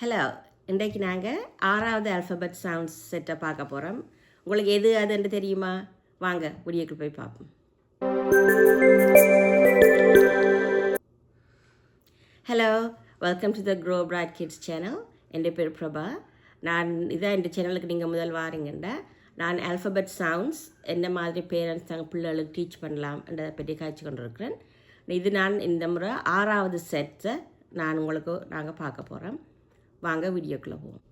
Hello, இன்றைக்கு நாங்கள் 6வது ஆல்ஃபபெட் சவுண்ட்ஸ் செட்டை பார்க்க போகிறோம். உங்களுக்கு எது அதுன்னு தெரியுமா? வாங்க வீடியோக்கு போய் பார்ப்போம். Hello, welcome to the grow bright kids channel. என் பேர் பிரபா. இதான் இந்த சேனலுக்கு நீங்கள் முதல் வாரீங்கண்டா நான் ஆல்ஃபபெட் சவுண்ட்ஸ் என்ன மாதிரி பேரண்ட்ஸ் நாங்கள் பிள்ளைகளுக்கு டீச் பண்ணலாம் என்றதை பற்றி காய்ச்சி கொண்டிருக்கிறேன். நான் இந்த முறை 6வது செட்டை நாங்கள் பார்க்க போகிறோம். வாங்க வீடியோக்குள்ளே போவோம்.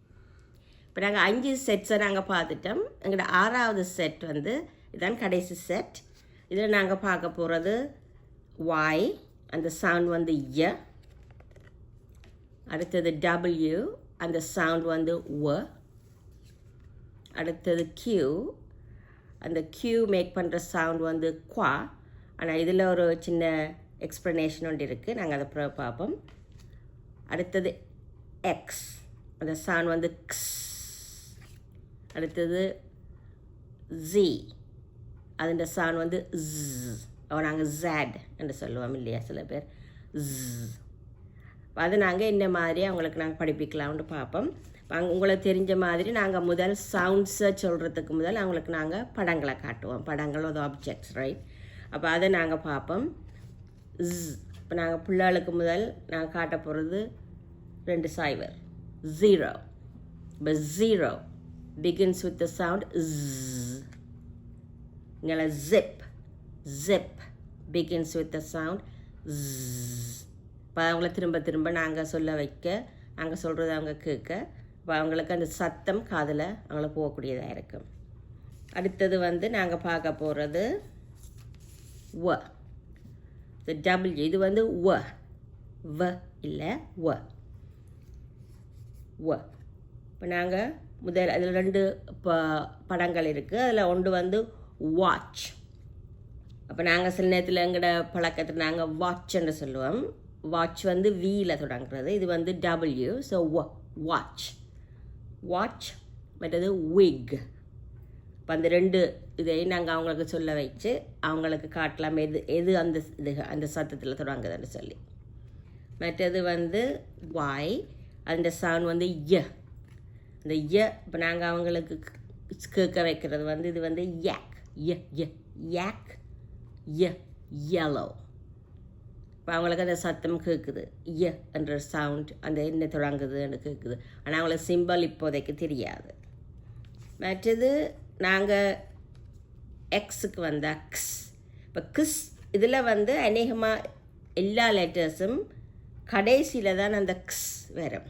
இப்போ நாங்கள் 5 செட்ஸை நாங்கள் பார்த்துட்டோம். எங்களோட 6வது செட் இதுதான் கடைசி செட். இதில் நாங்கள் பார்க்க போகிறது Y, அந்த சவுண்ட் ய. அடுத்தது W, அந்த சவுண்ட் W. அடுத்தது Q, அந்த Q மேக் பண்ணுற சவுண்ட் குவா. ஆனால் இதில் ஒரு சின்ன எக்ஸ்ப்ளனேஷன் ஒன்று இருக்குது, நாங்கள் அதை பார்ப்போம். அடுத்தது X, அந்த சவுண்ட் க்ஸ். அடுத்தது Z, அதோட சவுண்ட் ஸ். நாங்கள் ஜேட் என்று சொல்லுவோம் இல்லையா சில பேர், ஸ். அது நாங்கள் இந்த மாதிரி அவங்களுக்கு நாங்கள் படிப்பிக்கலாம்னு பார்ப்போம். உங்களுக்கு தெரிஞ்ச மாதிரி நாங்கள் முதல் சவுண்ட்ஸை சொல்கிறதுக்கு முதல் அவங்களுக்கு நாங்கள் படங்களை காட்டுவோம். படங்கள் ஒரு ஆப்ஜெக்ட்ஸ், ரைட்? அப்போ அதை நாங்கள் பார்ப்போம். ஸ். இப்போ நாங்கள் பிள்ளைகளுக்கு முதல் நாங்கள் காட்ட போகிறது 2 சைவர், 0. But 0 begins with the sound z. இங்கே zip, zip begins with the sound z. இப்போ அவங்கள திரும்ப திரும்ப நாங்கள் சொல்ல வைக்க, நாங்கள் சொல்கிறத அவங்க கேட்க, இப்போ அவங்களுக்கு அந்த சத்தம் காதில் அவங்கள போகக்கூடியதாக இருக்கும். அடுத்தது நாங்கள் பார்க்க போகிறது வ. W, இது வ. வ இல்லை வ. வ. இப்போ நாங்கள் முதல் அதில் 2 படங்கள் இருக்குது. அதில் ஒன்று வாட்ச். அப்போ நாங்கள் சில நேரத்தில் எங்களோட பழக்கத்தில் நாங்கள் வாட்ச்ன்னு சொல்லுவோம். வாட்ச் வீல தொடங்குறது. இது W. So watch, watch. மற்றது விக். இப்போ அந்த 2 இதையும் நாங்கள் அவங்களுக்கு சொல்ல வச்சு அவங்களுக்கு காட்டலாம் எது அந்த சத்தத்தில் தொடங்குதுன்னு சொல்லி. மற்றது வாய், அந்த சவுண்ட் ய. அந்த ய இப்போ நாங்கள் அவங்களுக்கு கேட்க வைக்கிறது இது யாக், ய ய யாக், ய yellow. இப்போ அவங்களுக்கு அந்த சத்தம் கேட்குது, ய என்ற சவுண்ட் அந்த என்ன தொடங்குதுன்னு கேட்குது. ஆனால் அவங்களுக்கு சிம்பிள் இப்போதைக்கு தெரியாது. மற்றது நாங்கள் எக்ஸுக்கு க்ஸ். இப்போ கிஸ் இதில் அநேகமாக எல்லா லெட்டர்ஸும் கடைசியில் தான் அந்த க்ஸ் வரும்.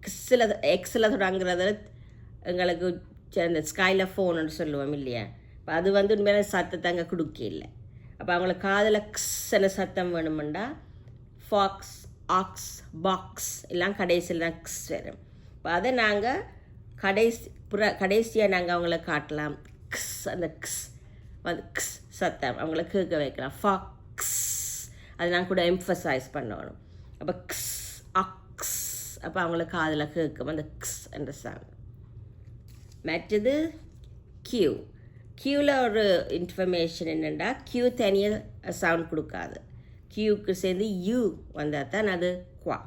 கிஸ்ஸில் எக்ஸில் தொடங்குறது எங்களுக்கு அந்த ஸ்கைல ஃபோன்னு சொல்லுவோம் இல்லையா. இப்போ அது உண்மையில சத்தத்தை அங்கே கொடுக்க இல்லை. அப்போ அவங்களுக்கு காதில் க்ஸ்ன்னு சத்தம் வேணுமெண்டா ஃபாக்ஸ், ஆக்ஸ், பாக்ஸ் எல்லாம் கடைசியில் தான் க்ஸ் வரும். இப்போ அதை நாங்கள் கடைசியாக நாங்கள் அவங்கள காட்டலாம். க்ஸ், அந்த க்ஸ் க்ஸ் சத்தம் அவங்கள கேட்க வைக்கலாம். ஃபாக்ஸ், அது நாங்கள் கூட எம்ஃபசைஸ் பண்ணணும். அப்போ க்ஸ், அக்ஸ், அப்போ அவங்களுக்கு காதில் கேட்கும் அந்த க்ஸ் என்ற சவுண்ட். மற்றது கியூ. கியூவில் ஒரு இன்ஃபர்மேஷன் என்னென்னா, கியூ தனியாக சவுண்ட் கொடுக்காது. கியூக்கு சேர்ந்து யூ வந்தால் தான் அது குவா.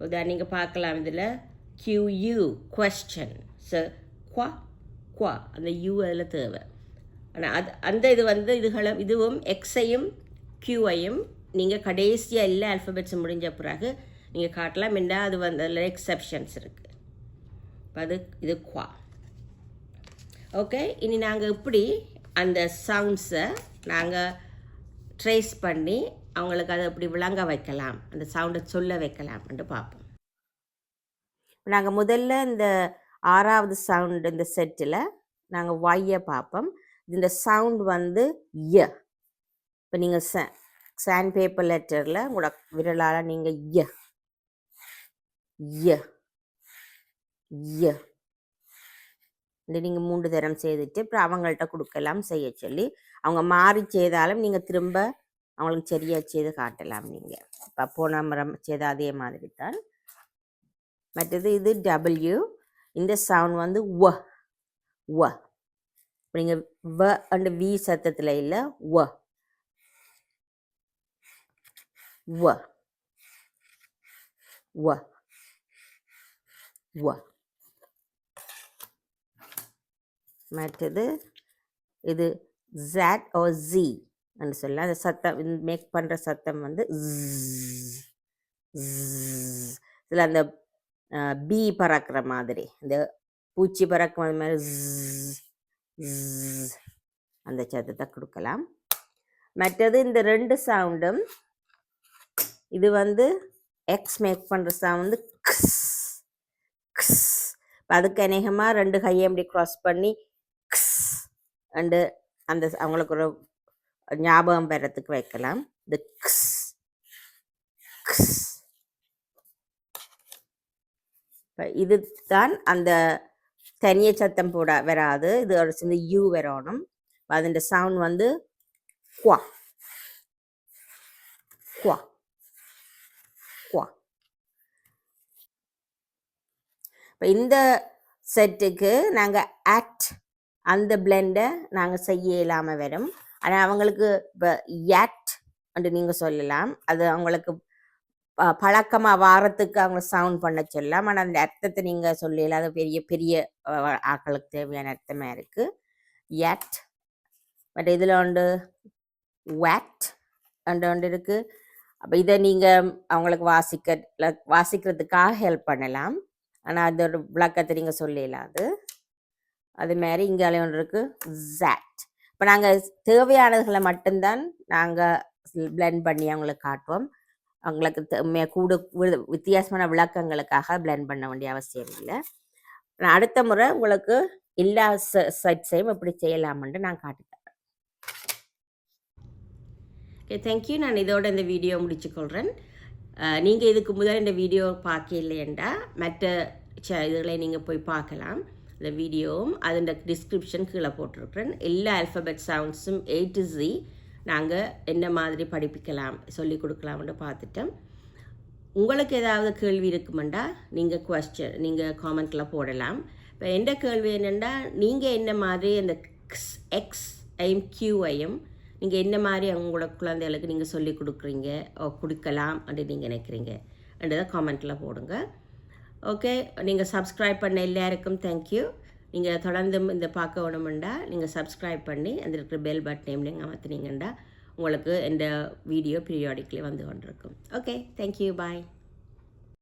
இதை நீங்கள் பார்க்கலாம். இதில் QU, question. ஸோ குவா குவா, அந்த யூ அதில் தேவை. ஆனால் அந்த இதுவும் எக்ஸையும் கியூவையும் நீங்கள் கடைசியாக எல்லா ஆல்ஃபபெட்ஸும் முடிஞ்ச பிறகு நீங்கள் காட்டலாம். என்ன அது அதில் எக்ஸப்ஷன்ஸ் இருக்குது. இது குவா. ஓகே, இனி நாங்கள் இப்படி அந்த சவுண்ட்ஸை நாங்கள் ட்ரேஸ் பண்ணி அவங்களுக்கு அதை எப்படி விளங்க வைக்கலாம், அந்த சவுண்டை சொல்ல வைக்கலாம் என்று பார்ப்போம். நாங்கள் முதல்ல இந்த 6வது சவுண்ட் இந்த செட்டில் நாங்கள் ஒய்யை பார்ப்போம். இந்த சவுண்ட் ய. இப்போ நீங்கள் சாண்ட் பேப்பர் லெட்டரில் உங்களோட விரலால் நீங்கள் ய ய ய இந்த நீங்கள் 3 தரம் செய்துட்டு அப்புறம் அவங்கள்ட்ட கொடுக்கலாம் செய்ய சொல்லி. அவங்க மாறி செய்தாலும் நீங்கள் திரும்ப அவங்களுக்கு சரியாக செய்து காட்டலாம். நீங்கள் இப்போ போன முறை செய்த அதே மாதிரி தான். மற்றது இது W. இந்த சவுண்ட் வ வ. இப்போ நீங்கள் வ அண்டு வி சத்தத்தில் இல்லை, வ வ வ. வ. மற்றது இது Z or Z என்று சொல்லலாம். அந்த சத்தம் மேக் பண்ணுற சத்தம் வந்து இதில் அந்த பீ பறக்கிற மாதிரி, இந்த பூச்சி பறக்கிற மாதிரி அந்த சத்தத்தை கொடுக்கலாம். மற்றது இந்த 2 சவுண்டும், இது வந்து எக்ஸ் மேக் பண்ணுற சவுண்டு கிஸ் கிஸ். அதுக்கு அநேகமாக 2 கையை அப்படி க்ராஸ் பண்ணி கிஸ் அண்டு அந்த அவங்களுக்கு ஒரு ஞாபகம் பெறத்துக்கு வைக்கலாம். இந்த கிஸ் கிஸ். இப்போ இது தான் அந்த தனிய சத்தம் போட வராது, இது ஒரு சின்ன யூ வரணும். அதோட சவுண்ட் வந்து குவா குவா குவா. இப்போ இந்த செட்டுக்கு நாங்கள் ஆக்ட் அந்த பிளெண்டை நாங்கள் செய்ய இல்லாமல் வரும். ஆனால் அவங்களுக்கு இப்போ யாட் என்று நீங்கள் சொல்லலாம். அது அவங்களுக்கு பழக்கமாக வாரத்துக்கு அவங்க சவுண்ட் பண்ண சொல்லலாம். ஆனால் அந்த அர்த்தத்தை நீங்கள் சொல்லலாம். அது பெரிய பெரிய ஆக்களுக்கு தேவையான அர்த்தமாக இருக்குது. யாட். பட் இதில் ஒன்று வேட் அண்டு ஒன்று இருக்குது. அப்போ இதை நீங்கள் அவங்களுக்கு வாசிக்கிறதுக்காக ஹெல்ப் பண்ணலாம். ஆனால் அதோட விளக்கத்தை நீங்கள் சொல்லலாம். அது மாதிரி இங்கே ஒன்று இருக்குது ஜாட். இப்போ நாங்கள் தேவையானதுகளை மட்டும்தான் நாங்கள் பிளெண்ட் பண்ணி அவங்களுக்கு காட்டுவோம். அவங்களுக்கு கூட வித்தியாசமான விளக்கங்களுக்காக பிளெண்ட் பண்ண வேண்டிய அவசியம் இல்லை. நான் அடுத்த முறை உங்களுக்கு எல்லா செட்ஸையும் எப்படி செய்யலாம்னு நான் காட்டுத்தரேன். Okay, thank you. நான் இதோட இந்த வீடியோ முடிச்சுக்கொள்கிறேன். நீங்கள் இதுக்கு முதல் இந்த வீடியோ பார்க்க இல்லையண்டா மற்ற இதுகளை நீங்கள் போய் பார்க்கலாம். இந்த வீடியோவும் அதோட டிஸ்கிரிப்ஷன் கீழே போட்டிருக்கிறேன். எல்லா ஆல்ஃபபெட் சவுண்ட்ஸும் A to Z நாங்கள் என்ன மாதிரி படிப்பிக்கலாம் சொல்லி கொடுக்கலாம்னு பார்த்துட்டோம். உங்களுக்கு ஏதாவது கேள்வி இருக்குமெண்டா நீங்கள் காமெண்ட்டில் போடலாம். இப்போ எந்த கேள்வி என்னென்னா, நீங்கள் என்ன மாதிரி அந்த எக்ஸ் ஐயும் கியூஐயும் நீங்கள் என்ன மாதிரி உங்களோட குழந்தைகளுக்கு நீங்கள் சொல்லி கொடுக்கலாம் அப்படின்னு நீங்கள் நினைக்கிறீங்க என்றதை காமெண்ட்டில் போடுங்க. ஓகே, நீங்கள் சப்ஸ்கிரைப் பண்ண எல்லாருக்கும் தேங்க்யூ. நீங்கள் தொடர்ந்து இந்த பார்க்க வேணுமெண்டா நீங்கள் சப்ஸ்கிரைப் பண்ணி அந்த இருக்கிற பெல் பட்டனையும் நீங்கள் அமர்த்தினீங்கண்டா உங்களுக்கு இந்த வீடியோ பீரியாடிக்லி வந்து கொண்டிருக்கும். ஓகே, தேங்க்யூ, பாய்.